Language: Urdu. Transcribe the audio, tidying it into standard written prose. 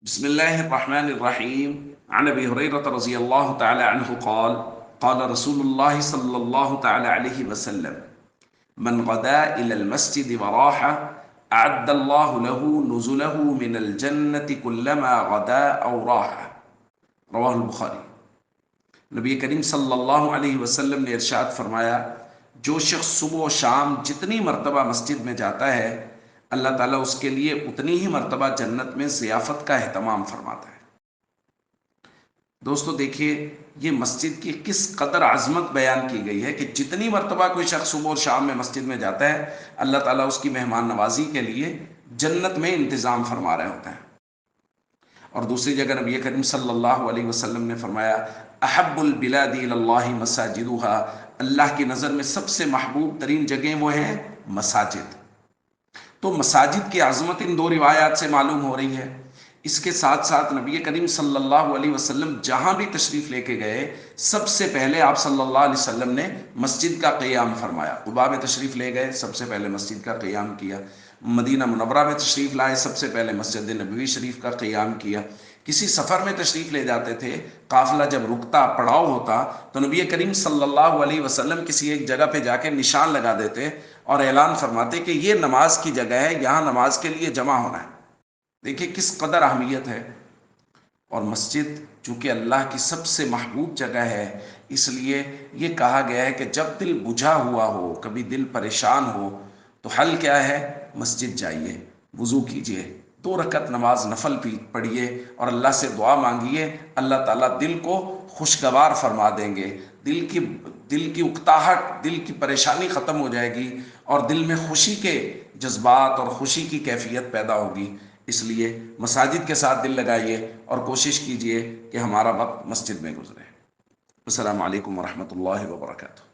بسم الله الرحمن الرحيم. عن أبي هريرة رضي الله تعالى عنه قال قال رسول الله صلى الله تعالى عليه وسلم: من غدا إلى المسجد وراح أعد الله له نزله من الجنة كلما غدا أو راح. رواہ البخاری۔ نبی کریم صلی اللہ علیہ وسلم نے ارشاد فرمایا، جو شخص صبح و شام جتنی مرتبہ مسجد میں جاتا ہے اللہ تعالیٰ اس کے لیے اتنی ہی مرتبہ جنت میں ضیافت کا اہتمام فرماتا ہے۔ دوستو دیکھیے، یہ مسجد کی کس قدر عظمت بیان کی گئی ہے کہ جتنی مرتبہ کوئی شخص صبح اور شام میں مسجد میں جاتا ہے اللہ تعالیٰ اس کی مہمان نوازی کے لیے جنت میں انتظام فرما رہے ہوتے ہیں۔ اور دوسری جگہ نبی کریم صلی اللہ علیہ وسلم نے فرمایا، احب البلاد الی اللہ مساجدها، اللہ کی نظر میں سب سے محبوب ترین جگہیں وہ ہیں مساجد۔ تو مساجد کی عظمت ان دو روایات سے معلوم ہو رہی ہے۔ اس کے ساتھ ساتھ نبی کریم صلی اللہ علیہ وسلم جہاں بھی تشریف لے کے گئے سب سے پہلے آپ صلی اللہ علیہ وسلم نے مسجد کا قیام فرمایا۔ قباء میں تشریف لے گئے، سب سے پہلے مسجد کا قیام کیا۔ مدینہ منورہ میں تشریف لائے، سب سے پہلے مسجد نبوی شریف کا قیام کیا۔ کسی سفر میں تشریف لے جاتے تھے، قافلہ جب رکتا، پڑاؤ ہوتا، تو نبی کریم صلی اللہ علیہ وسلم کسی ایک جگہ پہ جا کے نشان لگا دیتے اور اعلان فرماتے کہ یہ نماز کی جگہ ہے، یہاں نماز کے لیے جمع ہونا ہے۔ دیکھیے کس قدر اہمیت ہے۔ اور مسجد چونکہ اللہ کی سب سے محبوب جگہ ہے، اس لیے یہ کہا گیا ہے کہ جب دل بجھا ہوا ہو، کبھی دل پریشان ہو، تو حل کیا ہے؟ مسجد جائیے، وضو کیجئے، 2 رکعت نماز نفل پڑھیے اور اللہ سے دعا مانگیے، اللہ تعالیٰ دل کو خوشگوار فرما دیں گے۔ دل کی اکتاہٹ، دل کی پریشانی ختم ہو جائے گی اور دل میں خوشی کے جذبات اور خوشی کی کیفیت پیدا ہوگی۔ اس لیے مساجد کے ساتھ دل لگائیے اور کوشش کیجئے کہ ہمارا وقت مسجد میں گزرے۔ السلام علیکم ورحمۃ اللہ وبرکاتہ۔